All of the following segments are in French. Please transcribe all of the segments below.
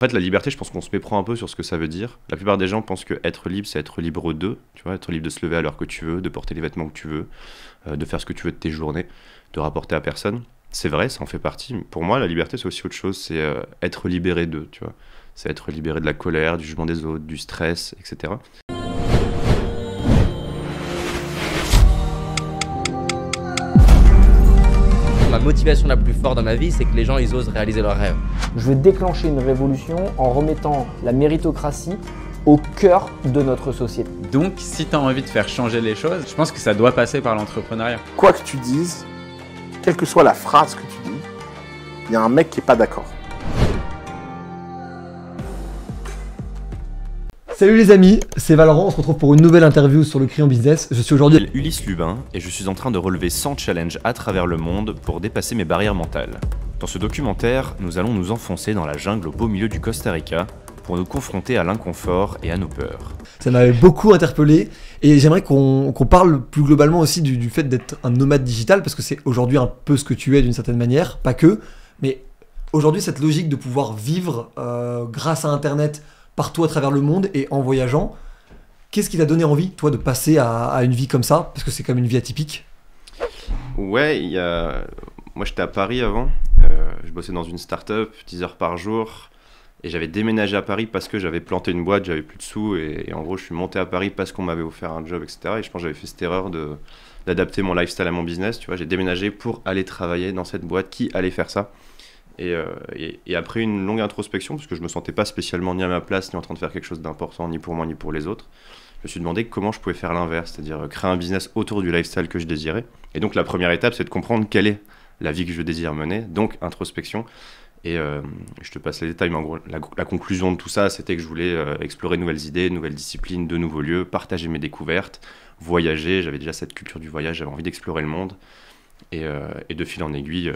En fait, la liberté, je pense qu'on se méprend un peu sur ce que ça veut dire. La plupart des gens pensent que être libre, c'est être libre d'eux, tu vois, être libre de se lever à l'heure que tu veux, de porter les vêtements que tu veux, de faire ce que tu veux de tes journées, de rapporter à personne. C'est vrai, ça en fait partie. Mais pour moi, la liberté, c'est aussi autre chose. C'est être libéré d'eux, tu vois. C'est être libéré de la colère, du jugement des autres, du stress, etc. Ma motivation la plus forte dans ma vie, c'est que les gens ils osent réaliser leurs rêves. Je veux déclencher une révolution en remettant la méritocratie au cœur de notre société. Donc, si tu as envie de faire changer les choses, je pense que ça doit passer par l'entrepreneuriat. Quoi que tu dises, quelle que soit la phrase que tu dis, il y a un mec qui n'est pas d'accord. Salut les amis, c'est Valorant, on se retrouve pour une nouvelle interview sur le Crayon Business. Je suis aujourd'hui Ulysse Lubin et je suis en train de relever 100 challenges à travers le monde pour dépasser mes barrières mentales. Dans ce documentaire, nous allons nous enfoncer dans la jungle au beau milieu du Costa Rica pour nous confronter à l'inconfort et à nos peurs. Ça m'avait beaucoup interpellé et j'aimerais qu'on parle plus globalement aussi du fait d'être un nomade digital parce que c'est aujourd'hui un peu ce que tu es d'une certaine manière, pas que, mais aujourd'hui cette logique de pouvoir vivre grâce à Internet partout à travers le monde et en voyageant, qu'est-ce qui t'a donné envie, toi, de passer à une vie comme ça? Parce que c'est comme une vie atypique. Ouais, moi j'étais à Paris avant, je bossais dans une start-up, 10 heures par jour, et j'avais déménagé à Paris parce que j'avais planté une boîte, j'avais plus de sous, et en gros je suis monté à Paris parce qu'on m'avait offert un job, etc. Et je pense que j'avais fait cette erreur d'adapter mon lifestyle à mon business, tu vois, j'ai déménagé pour aller travailler dans cette boîte qui allait faire ça. Et après une longue introspection, parce que je me sentais pas spécialement ni à ma place, ni en train de faire quelque chose d'important, ni pour moi, ni pour les autres, je me suis demandé comment je pouvais faire l'inverse, c'est-à-dire créer un business autour du lifestyle que je désirais. Et donc la première étape, c'est de comprendre quelle est la vie que je désire mener, donc introspection. Et je te passe les détails, mais en gros, la conclusion de tout ça, c'était que je voulais explorer de nouvelles idées, de nouvelles disciplines, de nouveaux lieux, partager mes découvertes, voyager. J'avais déjà cette culture du voyage, j'avais envie d'explorer le monde. Et de fil en aiguille,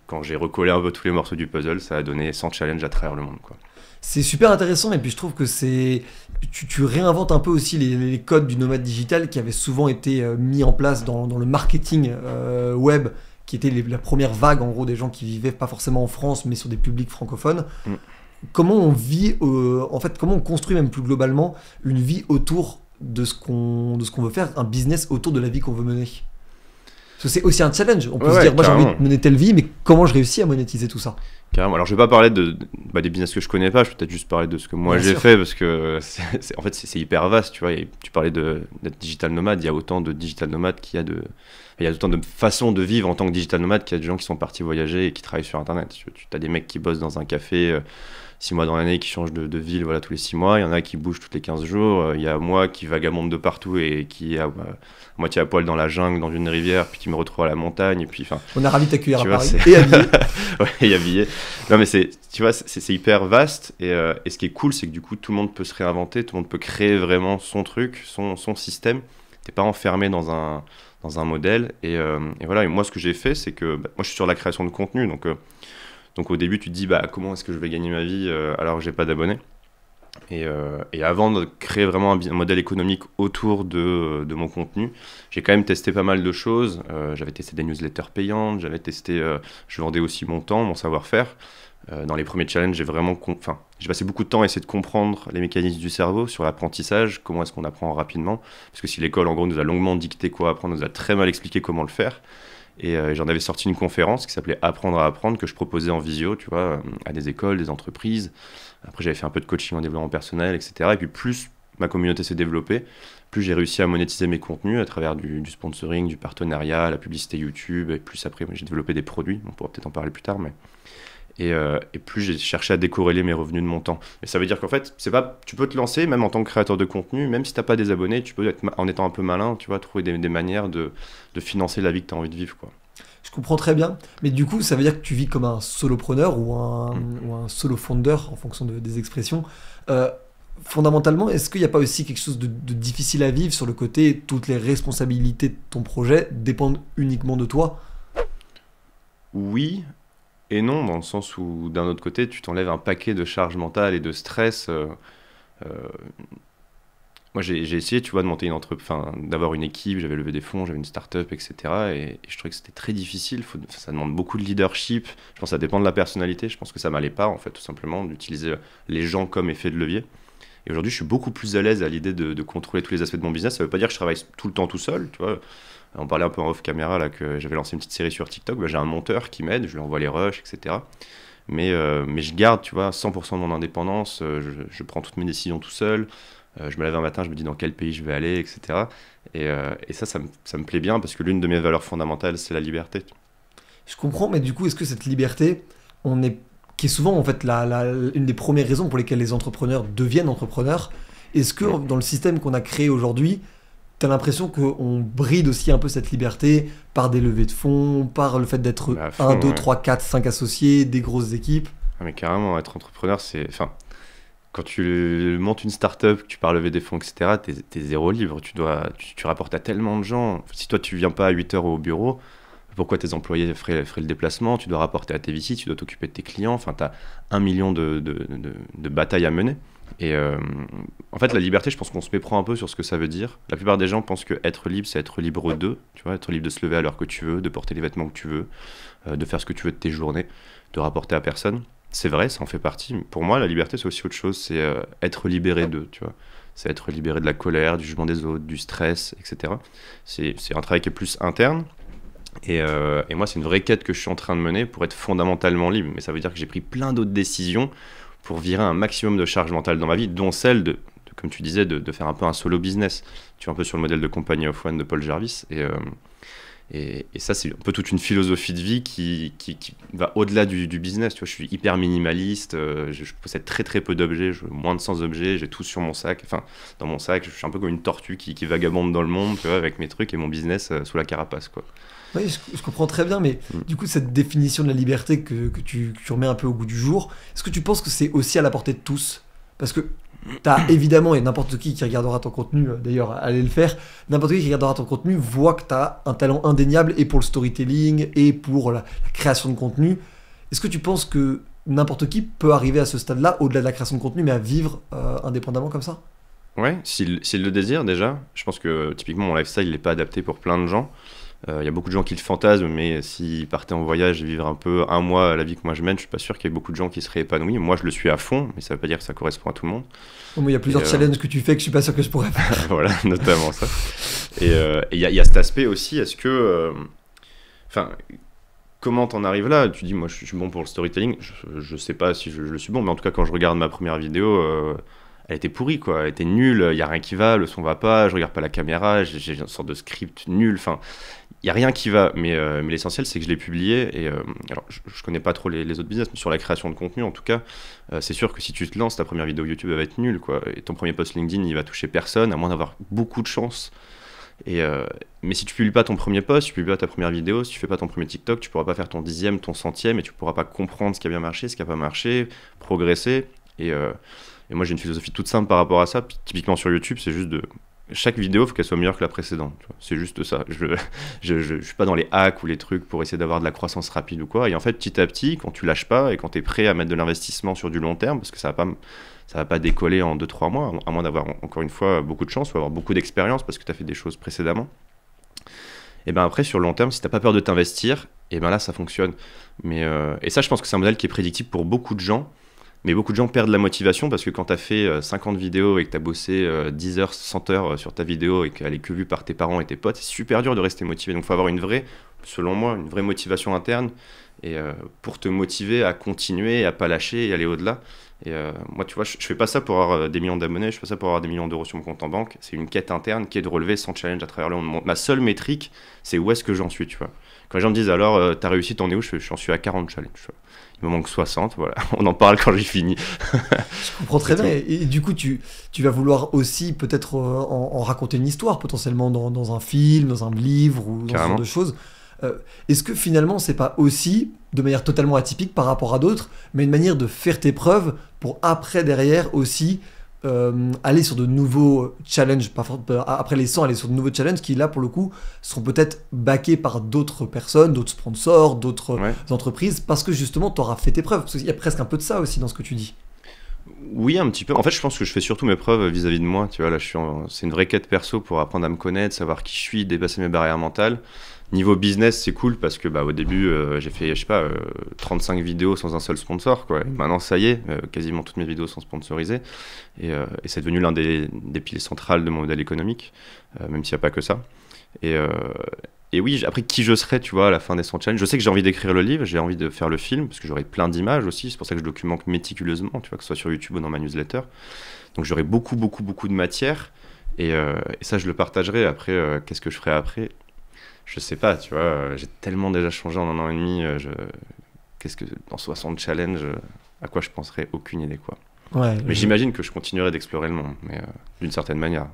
quand j'ai recollé un peu tous les morceaux du puzzle, ça a donné 100 challenges à travers le monde, quoi. C'est super intéressant et puis je trouve que tu réinventes un peu aussi les codes du nomade digital qui avaient souvent été mis en place dans le marketing web, qui était la première vague en gros des gens qui vivaient pas forcément en France mais sur des publics francophones. Comment on vit, en fait, comment on construit même plus globalement une vie autour de ce qu'on veut faire, un business autour de la vie qu'on veut mener? Parce que c'est aussi un challenge. On peut se dire, moi j'ai envie de mener telle vie, mais comment je réussis à monétiser tout ça? Carrément. Alors je vais pas parler des business que je connais pas, je vais peut-être juste parler de ce que moi j'ai fait, parce que en fait c'est hyper vaste, tu vois. Et tu parlais d'être digital nomade, il y a autant de digital nomades il y a autant de façons de vivre en tant que digital nomade qu'il y a des gens qui sont partis voyager et qui travaillent sur Internet. Tu as des mecs qui bossent dans un café 6 mois dans l'année, qui changent de ville, voilà, tous les 6 mois. Il y en a qui bougent tous les 15 jours. Il y a moi qui vagabonde de partout et qui est à moitié à poil dans la jungle, dans une rivière, puis qui me retrouve à la montagne. Et puis, on est ravis de t'accueillir à Paris et habillé. Ouais, et habillé. Non, mais tu vois, c'est hyper vaste. Et ce qui est cool, c'est que du coup, tout le monde peut se réinventer, tout le monde peut créer vraiment son truc, son système. T'es pas enfermé dans un modèle. Et voilà. Et moi, ce que j'ai fait, c'est que moi, je suis sur la création de contenu. Donc au début, tu te dis, comment est-ce que je vais gagner ma vie alors que j'ai pas d'abonnés? Et avant de créer vraiment un modèle économique autour de mon contenu, j'ai quand même testé pas mal de choses. J'avais testé des newsletters payantes, je vendais aussi mon temps, mon savoir-faire. Dans les premiers challenges, j'ai passé beaucoup de temps à essayer de comprendre les mécanismes du cerveau sur l'apprentissage, comment est-ce qu'on apprend rapidement. Parce que si l'école, en gros, nous a longuement dicté quoi apprendre, nous a très mal expliqué comment le faire. Et j'en avais sorti une conférence qui s'appelait Apprendre à apprendre, que je proposais en visio, tu vois, à des écoles, des entreprises. Après, j'avais fait un peu de coaching en développement personnel, etc. Et puis, plus ma communauté s'est développée, plus j'ai réussi à monétiser mes contenus à travers du sponsoring, du partenariat, la publicité YouTube. Et plus après, j'ai développé des produits. On pourra peut-être en parler plus tard, mais... Et plus j'ai cherché à décorréler mes revenus de mon temps. Mais ça veut dire qu'en fait, tu peux te lancer, même en tant que créateur de contenu, même si tu n'as pas des abonnés, tu peux, en étant un peu malin, tu vois, trouver des manières de financer la vie que tu as envie de vivre, quoi. Je comprends très bien, mais du coup, ça veut dire que tu vis comme un solopreneur ou un solo founder en fonction des expressions. Fondamentalement, est-ce qu'il n'y a pas aussi quelque chose de difficile à vivre sur le côté toutes les responsabilités de ton projet dépendent uniquement de toi? Oui et non, dans le sens où d'un autre côté, tu t'enlèves un paquet de charges mentales et de stress. moi j'ai essayé, tu vois, de monter une entreprise, enfin, d'avoir une équipe, j'avais levé des fonds, j'avais une start-up, etc. Et je trouvais que c'était très difficile, ça demande beaucoup de leadership, je pense que ça dépend de la personnalité, je pense que ça m'allait pas, en fait, tout simplement, d'utiliser les gens comme effet de levier. Et aujourd'hui, je suis beaucoup plus à l'aise à l'idée de contrôler tous les aspects de mon business. Ça veut pas dire que je travaille tout le temps tout seul, tu vois. On parlait un peu en off caméra, là, que j'avais lancé une petite série sur TikTok, bah, j'ai un monteur qui m'aide, je lui envoie les rushs, etc. Mais je garde, tu vois, 100% de mon indépendance, je prends toutes mes décisions tout seul, je me lève un matin, je me dis dans quel pays je vais aller, etc. Et ça me plaît bien parce que l'une de mes valeurs fondamentales, c'est la liberté. Je comprends, mais du coup, est-ce que cette liberté, qui est souvent en fait une des premières raisons pour lesquelles les entrepreneurs deviennent entrepreneurs, est-ce que dans le système qu'on a créé aujourd'hui, tu as l'impression qu'on bride aussi un peu cette liberté par des levées de fonds, par le fait d'être 1, 2, 3, 4, 5 associés, des grosses équipes? Ah, mais carrément, être entrepreneur, c'est... Enfin, quand tu montes une start-up, que tu pars lever des fonds, etc., t'es zéro libre. Tu rapportes à tellement de gens. Si toi, tu viens pas à 8 heures au bureau, pourquoi tes employés feraient le déplacement? Tu dois rapporter à tes visites, tu dois t'occuper de tes clients. Enfin, tu as 1 million de batailles à mener. Et en fait, la liberté, je pense qu'on se méprend un peu sur ce que ça veut dire. La plupart des gens pensent que être libre, c'est être libre d'eux. Tu vois, être libre de se lever à l'heure que tu veux, de porter les vêtements que tu veux, de faire ce que tu veux de tes journées, de rapporter à personne. C'est vrai, ça en fait partie. Mais pour moi, la liberté, c'est aussi autre chose. C'est être libéré d'eux, tu vois. C'est être libéré de la colère, du jugement des autres, du stress, etc. C'est un travail qui est plus interne. Et moi, c'est une vraie quête que je suis en train de mener pour être fondamentalement libre. Mais ça veut dire que j'ai pris plein d'autres décisions pour virer un maximum de charge mentale dans ma vie, dont celle comme tu disais, de faire un peu un solo business. Tu vois, un peu sur le modèle de Company of One de Paul Jarvis. Et ça, c'est un peu toute une philosophie de vie qui va au-delà du business. Tu vois, je suis hyper minimaliste, je possède très très peu d'objets, moins de 100 objets, j'ai tout sur mon sac. Enfin, dans mon sac, je suis un peu comme une tortue qui vagabonde dans le monde, tu vois, avec mes trucs et mon business sous la carapace, quoi. Oui, je comprends très bien, mais du coup, cette définition de la liberté que tu remets un peu au goût du jour, est-ce que tu penses que c'est aussi à la portée de tous? Parce que t'as évidemment, et n'importe qui regardera ton contenu, d'ailleurs, allez le faire, n'importe qui regardera ton contenu voit que t'as un talent indéniable et pour le storytelling et pour la création de contenu. Est-ce que tu penses que n'importe qui peut arriver à ce stade-là, au-delà de la création de contenu, mais à vivre indépendamment comme ça? Ouais, s'il le désire déjà. Je pense que typiquement, mon lifestyle, il n'est pas adapté pour plein de gens. Il y a beaucoup de gens qui le fantasment, mais s'ils partaient en voyage et vivre un peu un mois la vie que moi je mène, je suis pas sûr qu'il y ait beaucoup de gens qui seraient épanouis. Moi, je le suis à fond, mais ça veut pas dire que ça correspond à tout le monde. Bon, il y a plusieurs challenges que tu fais que je suis pas sûr que je pourrais faire. Voilà, notamment ça. Et il y a cet aspect aussi, est-ce que... Enfin, comment t'en arrives là? Tu dis, moi, je suis bon pour le storytelling. Je sais pas si je le suis bon, mais en tout cas, quand je regarde ma première vidéo... elle était pourrie, quoi. Elle était nulle, il n'y a rien qui va, le son va pas, je regarde pas la caméra, j'ai une sorte de script nul, enfin, il n'y a rien qui va. Mais l'essentiel, c'est que je l'ai publié. Et alors, je connais pas trop les autres business, mais sur la création de contenu, en tout cas, c'est sûr que si tu te lances, ta première vidéo YouTube, elle va être nulle, quoi. Et ton premier post LinkedIn, il va toucher personne, à moins d'avoir beaucoup de chance. Mais si tu publies pas ton premier post, tu publies pas ta première vidéo, si tu fais pas ton premier TikTok, tu pourras pas faire ton 10e, ton 100e, et tu pourras pas comprendre ce qui a bien marché, ce qui a pas marché, progresser. Et moi, j'ai une philosophie toute simple par rapport à ça. Puis, typiquement sur YouTube, c'est juste chaque vidéo, il faut qu'elle soit meilleure que la précédente. C'est juste ça. Je suis pas dans les hacks ou les trucs pour essayer d'avoir de la croissance rapide ou quoi. Et en fait, petit à petit, quand tu lâches pas et quand tu es prêt à mettre de l'investissement sur du long terme, parce que ça va pas décoller en 2-3 mois, à moins d'avoir, encore une fois, beaucoup de chance ou avoir beaucoup d'expérience parce que tu as fait des choses précédemment. Et ben après, sur le long terme, si t'as pas peur de t'investir, et ben là, ça fonctionne. Et ça, je pense que c'est un modèle qui est prédictible pour beaucoup de gens. Mais beaucoup de gens perdent la motivation parce que quand tu as fait 50 vidéos et que tu as bossé 10 heures, 100 heures sur ta vidéo et qu'elle est que vue par tes parents et tes potes, c'est super dur de rester motivé. Donc il faut avoir selon moi, une vraie motivation interne et pour te motiver à continuer, à pas lâcher et aller au-delà. Et moi, tu vois, je fais pas ça pour avoir des millions d'abonnés, je fais pas ça pour avoir des millions d'euros sur mon compte en banque. C'est une quête interne qui est de relever 100 challenges à travers le monde. Ma seule métrique, c'est où est-ce que j'en suis, tu vois. Quand les gens me disent alors, t'as réussi, t'en es où? J'en suis à 40 challenges, tu vois. Il me manque 60, voilà. On en parle quand j'ai fini. Je comprends très bien. Et du coup, tu vas vouloir aussi peut-être en raconter une histoire, potentiellement dans un film, dans un livre ou dans ce genre de choses. Est-ce que finalement, c'est pas aussi, de manière totalement atypique par rapport à d'autres, mais une manière de faire tes preuves pour après, derrière aussi aller sur de nouveaux challenges, après les 100, aller sur de nouveaux challenges qui là pour le coup seront peut-être backés par d'autres personnes, d'autres sponsors, d'autres entreprises, parce que justement tu auras fait tes preuves, parce qu'il y a presque un peu de ça aussi dans ce que tu dis. Oui, un petit peu. En fait, je pense que je fais surtout mes preuves vis-à-vis de moi. Tu vois, là, c'est une vraie quête perso pour apprendre à me connaître, savoir qui je suis, dépasser mes barrières mentales. Niveau business, c'est cool parce que au début, j'ai fait, je sais pas, 35 vidéos sans un seul sponsor, quoi. Et maintenant, ça y est, quasiment toutes mes vidéos sont sponsorisées. Et c'est devenu l'un des piliers centrales de mon modèle économique, même s'il n'y a pas que ça. Et oui, après, qui je serai, tu vois, à la fin des 100 challenges. Je sais que j'ai envie d'écrire le livre, j'ai envie de faire le film, parce que j'aurai plein d'images aussi. C'est pour ça que je documente méticuleusement, tu vois, que ce soit sur YouTube ou dans ma newsletter. Donc j'aurai beaucoup de matière. Et ça, je le partagerai. Après, qu'est-ce que je ferai après ? Je sais pas, tu vois, j'ai tellement déjà changé en 1 an et demi. Qu'est-ce que dans 60 challenges, à quoi je penserais ? Aucune idée, quoi. Ouais, mais j'imagine que je continuerai d'explorer le monde, mais d'une certaine manière.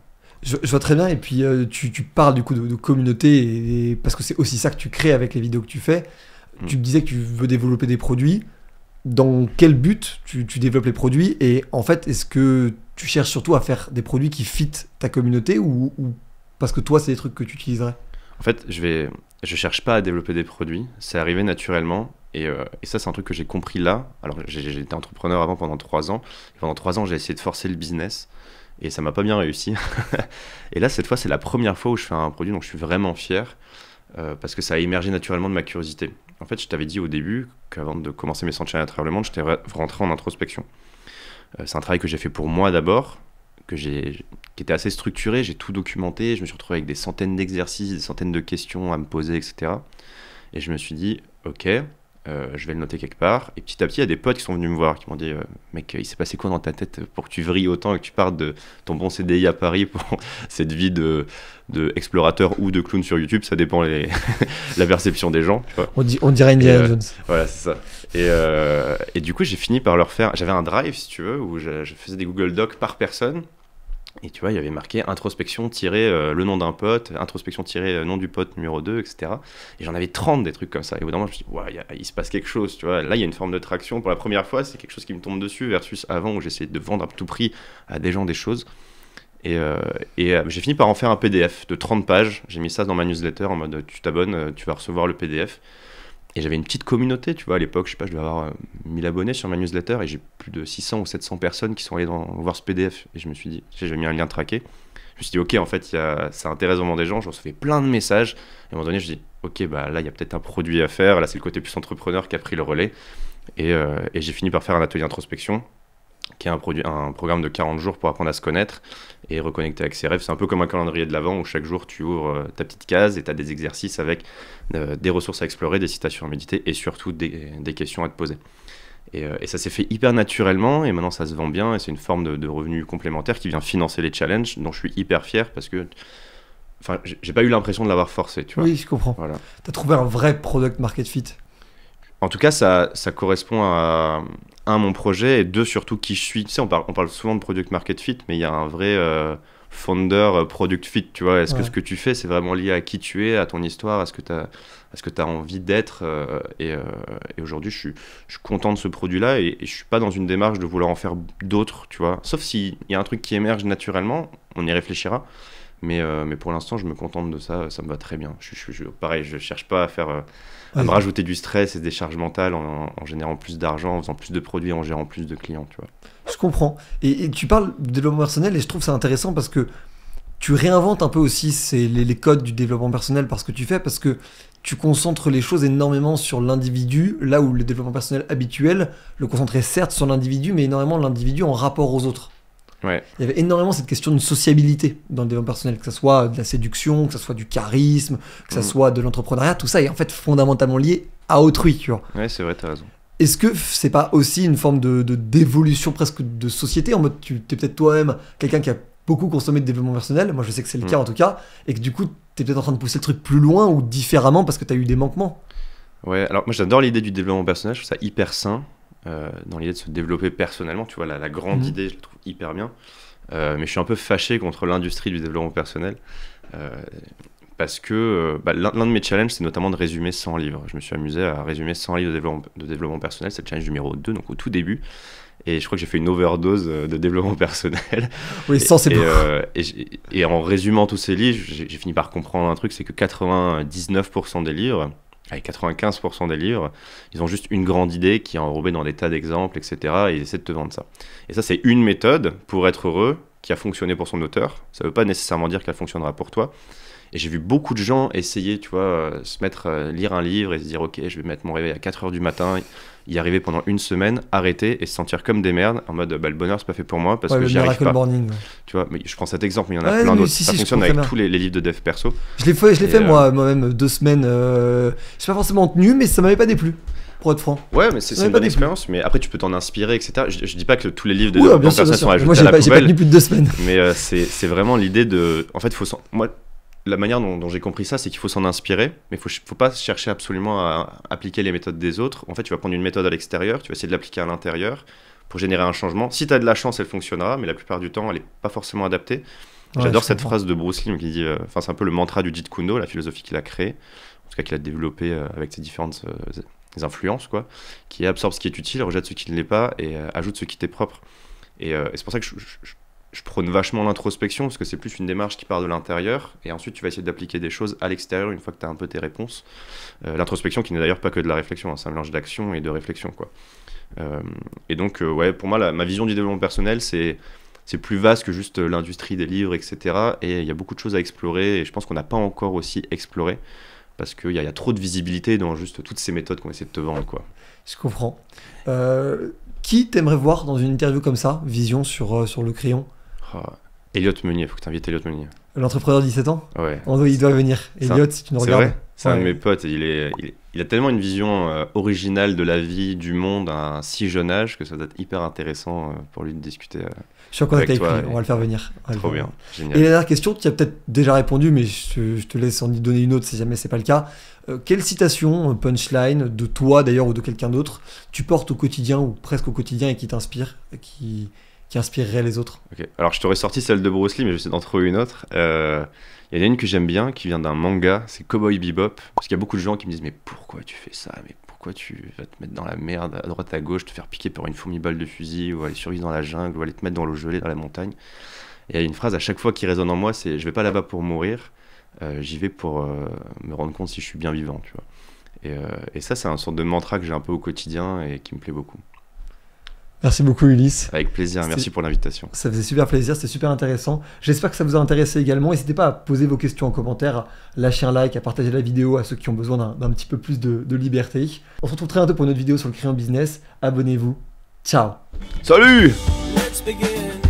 Je vois très bien, et puis tu parles du coup de communauté, parce que c'est aussi ça que tu crées avec les vidéos que tu fais. Tu me disais que tu veux développer des produits. Dans quel but tu développes les produits ? Et en fait, est-ce que tu cherches surtout à faire des produits qui fit ta communauté ou parce que toi, c'est des trucs que tu utiliserais ? En fait, je cherche pas à développer des produits, c'est arrivé naturellement. Et ça, c'est un truc que j'ai compris là. Alors, j'ai été entrepreneur avant pendant 3 ans. Et pendant 3 ans, j'ai essayé de forcer le business. Et ça m'a pas bien réussi. Et là, cette fois, c'est la première fois où je fais un produit, donc je suis vraiment fier. Parce que ça a émergé naturellement de ma curiosité. En fait, je t'avais dit au début qu'avant de commencer mes 100 challenges à travers le monde, j'étais rentré en introspection. C'est un travail que j'ai fait pour moi d'abord, qui était assez structuré, j'ai tout documenté, je me suis retrouvé avec des centaines d'exercices, des centaines de questions à me poser, etc. Et je me suis dit, ok, je vais le noter quelque part. Et petit à petit, il y a des potes qui sont venus me voir, qui m'ont dit, mec, il s'est passé quoi dans ta tête pour que tu vrilles autant et que tu partes de ton bon CDI à Paris pour cette vie de explorateur ou de clown sur YouTube, ça dépend la perception des gens. Tu vois. On dirait Indiana Jones. Voilà, c'est ça. Et du coup, j'ai fini par leur faire... J'avais un drive, si tu veux, où je faisais des Google Docs par personne. Et tu vois, il y avait marqué introspection le nom d'un pote, introspection nom du pote numéro 2, etc. Et j'en avais 30 des trucs comme ça. Et au bout d'un moment, je me suis dit, ouais, il se passe quelque chose, tu vois. Là, il y a une forme de traction. Pour la première fois, c'est quelque chose qui me tombe dessus versus avant où j'essayais de vendre à tout prix à des gens des choses. Et j'ai fini par en faire un PDF de 30 pages. J'ai mis ça dans ma newsletter en mode, tu t'abonnes, tu vas recevoir le PDF. Et j'avais une petite communauté, tu vois, à l'époque, je sais pas, je devais avoir 1000 abonnés sur ma newsletter et j'ai plus de 600 ou 700 personnes qui sont allées voir ce PDF. Et je me suis dit, j'ai mis un lien traqué. Je me suis dit, ok, en fait, ça intéresse vraiment des gens. Je recevais plein de messages. Et à un moment donné, je me dis, ok, là, il y a peut-être un produit à faire. Là, c'est le côté plus entrepreneur qui a pris le relais. Et j'ai fini par faire un atelier introspection, qui est un programme de 40 jours pour apprendre à se connaître et reconnecter avec ses rêves. C'est un peu comme un calendrier de l'Avent où chaque jour tu ouvres ta petite case et tu as des exercices avec des ressources à explorer, des citations à méditer et surtout des questions à te poser. Et ça s'est fait hyper naturellement et maintenant ça se vend bien et c'est une forme de revenu complémentaire qui vient financer les challenges dont je suis hyper fier parce que j'ai pas eu l'impression de l'avoir forcé, tu vois. Oui, je comprends. Voilà. Tu as trouvé un vrai product market fit. En tout cas, ça correspond à mon projet et 2 surtout qui je suis. Tu sais, on parle souvent de product market fit, mais il y a un vrai founder product fit, tu vois. Est-ce que ce que tu fais, c'est vraiment lié à qui tu es, à ton histoire, à ce que tu as envie d'être et aujourd'hui, je suis content de ce produit-là et je suis pas dans une démarche de vouloir en faire d'autres, tu vois. Sauf s'il y a un truc qui émerge naturellement, on y réfléchira. Mais pour l'instant, je me contente de ça, ça me va très bien. Pareil, je cherche pas à faire... à me rajouter du stress et des charges mentales en générant plus d'argent, en faisant plus de produits, en gérant plus de clients, tu vois. Je comprends. Et tu parles de développement personnel et je trouve ça intéressant parce que tu réinventes un peu aussi les codes du développement personnel par ce que tu fais, parce que tu concentres les choses énormément sur l'individu, là où le développement personnel habituel le concentrait certes sur l'individu, mais énormément l'individu en rapport aux autres. Ouais. Il y avait énormément cette question de sociabilité dans le développement personnel, que ce soit de la séduction, que ce soit du charisme, que ce soit de l'entrepreneuriat, tout ça est en fait fondamentalement lié à autrui, tu vois. Ouais, c'est vrai, t'as raison. Est-ce que c'est pas aussi une forme d'évolution presque de société, en mode tu es peut-être toi-même quelqu'un qui a beaucoup consommé de développement personnel, moi je sais que c'est le cas en tout cas, et que du coup t'es peut-être en train de pousser le truc plus loin ou différemment parce que t'as eu des manquements. Ouais, alors moi j'adore l'idée du développement personnel, je trouve ça hyper sain. Dans l'idée de se développer personnellement, tu vois, la grande idée, je la trouve hyper bien. Mais je suis un peu fâché contre l'industrie du développement personnel parce que l'un de mes challenges, c'est notamment de résumer 100 livres. Je me suis amusé à résumer 100 livres de développement personnel, c'est le challenge numéro 2, donc au tout début. Et je crois que j'ai fait une overdose de développement personnel. Oui, 100 c'est beaucoup. Et en résumant tous ces livres, j'ai fini par comprendre un truc, c'est que 99% des livres avec 95% des livres, ils ont juste une grande idée qui est enrobée dans des tas d'exemples, etc. Et ils essaient de te vendre ça. Et ça, c'est une méthode pour être heureux qui a fonctionné pour son auteur. Ça ne veut pas nécessairement dire qu'elle fonctionnera pour toi. Et j'ai vu beaucoup de gens essayer, tu vois, se mettre, lire un livre et se dire, ok, je vais mettre mon réveil à 4h du matin, y arriver pendant une semaine, arrêter et se sentir comme des merdes, en mode, bah, le bonheur, c'est pas fait pour moi parce que j'y arrive pas. Morning, ouais. Tu vois, mais je prends cet exemple, mais il y en a plein d'autres. Ça fonctionne avec tous les livres de dev perso. Je l'ai fait moi-même 2 semaines. Je suis pas forcément tenu, mais ça m'avait pas déplu. Pour être franc. Ouais, mais c'est une bonne expérience, mais après tu peux t'en inspirer, etc. Je dis pas que tous les livres de développement personnel sont ajoutés à la poubelle. Moi, j'ai pas tenu plus de 2 semaines. Mais c'est vraiment l'idée de... En fait, moi, la manière dont j'ai compris ça, c'est qu'il faut s'en inspirer, mais faut pas chercher absolument à appliquer les méthodes des autres. En fait, tu vas prendre une méthode à l'extérieur, tu vas essayer de l'appliquer à l'intérieur pour générer un changement. Si tu as de la chance, elle fonctionnera, mais la plupart du temps, elle est pas forcément adaptée. J'adore cette phrase de Bruce Lee qui dit... Enfin, c'est un peu le mantra du Jeet Kune Do, la philosophie qu'il a créée, en tout cas qu'il a développé avec ses différentes... influences, quoi, qui absorbe ce qui est utile, rejette ce qui ne l'est pas et ajoute ce qui t'est propre. Et c'est pour ça que je prône vachement l'introspection, parce que c'est plus une démarche qui part de l'intérieur, et ensuite tu vas essayer d'appliquer des choses à l'extérieur une fois que tu as un peu tes réponses. L'introspection qui n'est d'ailleurs pas que de la réflexion, hein, c'est un mélange d'action et de réflexion, quoi. Et donc, ouais, pour moi, ma vision du développement personnel, c'est plus vaste que juste l'industrie des livres, etc. Et il y a beaucoup de choses à explorer, et je pense qu'on n'a pas encore aussi exploré, parce qu'il y a trop de visibilité dans juste toutes ces méthodes qu'on essaie de te vendre, quoi. Je comprends. Qui t'aimerais voir dans une interview comme ça, Vision sur le crayon? Elliot Meunier, il faut que tu invites Elliot Meunier. L'entrepreneur de 17 ans? Ouais. Il doit venir. Elliot, si tu nous regardes. C'est vrai, c'est un de mes potes. Il a tellement une vision originale de la vie, du monde à un si jeune âge que ça doit être hyper intéressant pour lui de discuter. Je suis en contact avec lui, on va le faire venir. Trop bien, génial. Et la dernière question, tu as peut-être déjà répondu, mais je te laisse en y donner une autre si jamais c'est pas le cas. Quelle citation, punchline, de toi d'ailleurs ou de quelqu'un d'autre, tu portes au quotidien ou presque au quotidien et qui t'inspire, qui inspirerait les autres? Ok, alors je t'aurais sorti celle de Bruce Lee, mais je vais essayer d'en trouver une autre. Il y en a une que j'aime bien, qui vient d'un manga, c'est Cowboy Bebop, parce qu'il y a beaucoup de gens qui me disent, mais pourquoi tu fais ça? Mais pourquoi tu vas te mettre dans la merde, à droite à gauche, te faire piquer par une fourmi-balle de fusil, ou aller survivre dans la jungle, ou aller te mettre dans l'eau gelée, dans la montagne? Et il y a une phrase à chaque fois qui résonne en moi, c'est « je vais pas là-bas pour mourir, j'y vais pour me rendre compte si je suis bien vivant ». Tu vois. Et ça, c'est une sorte de mantra que j'ai un peu au quotidien et qui me plaît beaucoup. Merci beaucoup Ulysse. Avec plaisir, merci pour l'invitation. Ça faisait super plaisir, c'était super intéressant. J'espère que ça vous a intéressé également. N'hésitez pas à poser vos questions en commentaire, à lâcher un like, à partager la vidéo à ceux qui ont besoin d'un petit peu plus de liberté. On se retrouve très bientôt pour une autre vidéo sur le crayon business. Abonnez-vous. Ciao. Salut! Let's begin.